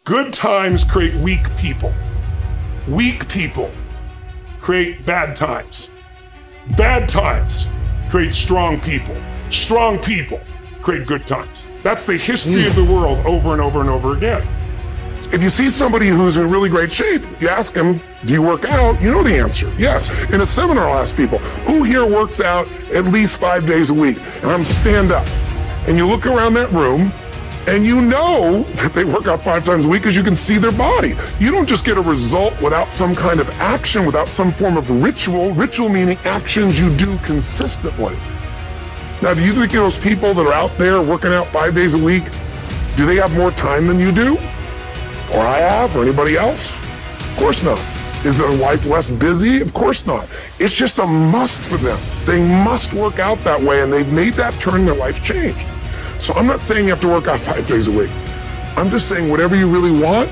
Good times create weak people. Weak people create bad times. Bad times create strong people. Strong people create good times. That's the history of the world over and over and over again. If you see somebody who's in really great shape, you ask them, do you work out? You know the answer, yes. In a seminar, I'll ask people, who here works out at least 5 days a week? And I'm stand up. And you look around that room, and you know that they work out 5 times a week because you can see their body. You don't just get a result without some kind of action, without some form of ritual. Ritual meaning actions you do consistently. Now, do you think those people that are out there working out 5 days a week, do they have more time than you do? Or I have, or anybody else? Of course not. Is their life less busy? Of course not. It's just a must for them. They must work out that way, and they've made that turn, their life changed. So I'm not saying you have to work out 5 days a week. I'm just saying whatever you really want,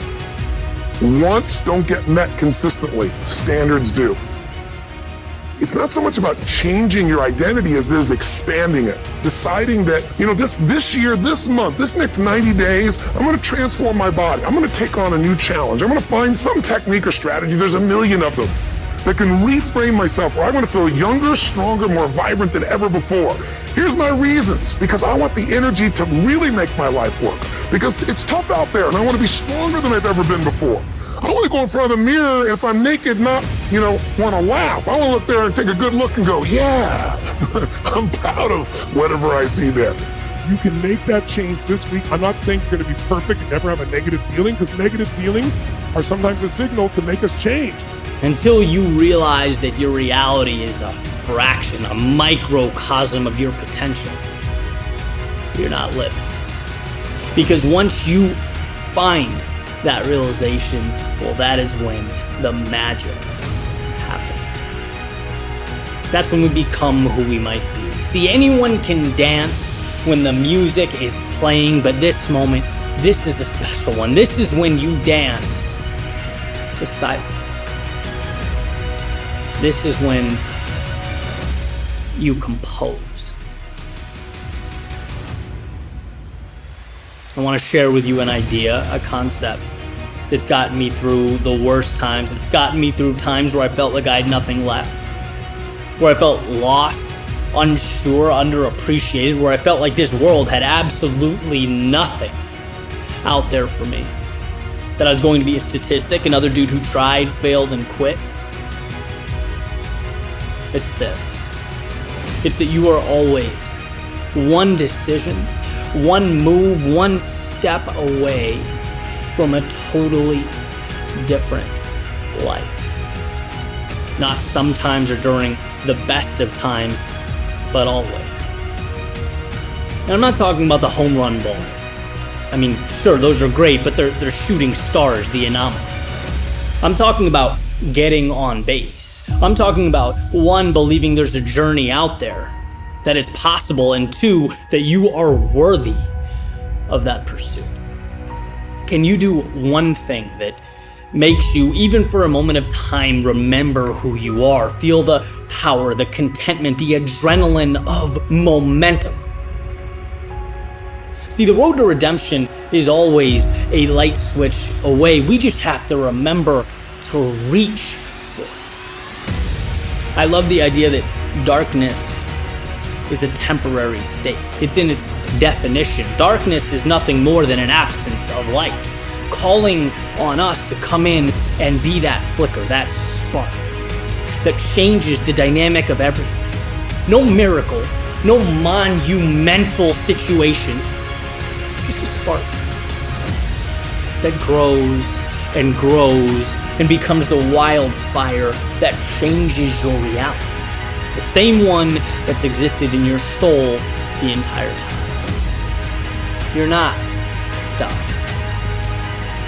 wants don't get met consistently. Standards do. It's not so much about changing your identity as it is expanding it. Deciding that, this year, this month, this next 90 days, I'm gonna transform my body. I'm gonna take on a new challenge. I'm gonna find some technique or strategy, there's a million of them, that can reframe myself where I wanna feel younger, stronger, more vibrant than ever before. Here's my reasons, because I want the energy to really make my life work. Because it's tough out there and I wanna be stronger than I've ever been before. I want to go in front of the mirror, and if I'm naked, not, want to laugh. I want to look there and take a good look and go, yeah, I'm proud of whatever I see there. You can make that change this week. I'm not saying you're going to be perfect and never have a negative feeling, because negative feelings are sometimes a signal to make us change. Until you realize that your reality is a fraction, a microcosm of your potential, you're not living. Because once you find that realization, well, that is when the magic happens. That's when we become who we might be. See, anyone can dance when the music is playing, but this moment, this is a special one. This is when you dance to silence. This is when you compose. I want to share with you an idea, a concept that's gotten me through the worst times. It's gotten me through times where I felt like I had nothing left, where I felt lost, unsure, underappreciated, where I felt like this world had absolutely nothing out there for me, that I was going to be a statistic, another dude who tried, failed, and quit. It's this. It's that you are always one decision, one move, one step away from a totally different life. Not sometimes or during the best of times, but always. And I'm not talking about the home run ball. I mean, sure, those are great, but they're shooting stars, the anomaly. I'm talking about getting on base. I'm talking about, one, believing there's a journey out there, that it's possible, and two, that you are worthy of that pursuit. Can you do one thing that makes you, even for a moment of time, remember who you are, feel the power, the contentment, the adrenaline of momentum? See, the road to redemption is always a light switch away. We just have to remember to reach for it. I love the idea that darkness is a temporary state. It's in its definition. Darkness is nothing more than an absence of light, calling on us to come in and be that flicker, that spark that changes the dynamic of everything. No miracle, no monumental situation, just a spark that grows and grows and becomes the wildfire that changes your reality. The same one that's existed in your soul the entire time. You're not stuck.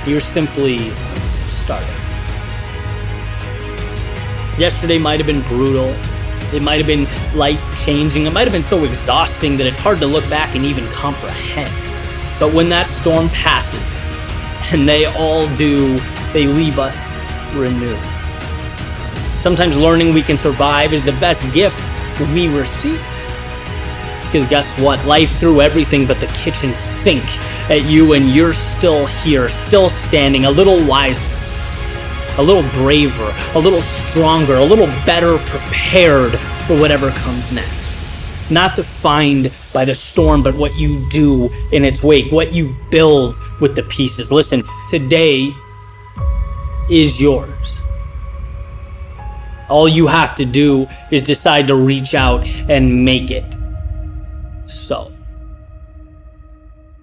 You're simply starting. Yesterday might have been brutal. It might have been life-changing. It might have been so exhausting that it's hard to look back and even comprehend. But when that storm passes, and they all do, they leave us renewed. Sometimes learning we can survive is the best gift we receive. Because guess what? Life threw everything but the kitchen sink at you, and you're still here, still standing, a little wiser, a little braver, a little stronger, a little better prepared for whatever comes next. Not defined by the storm, but what you do in its wake, what you build with the pieces. Listen, today is yours. All you have to do is decide to reach out and make it so.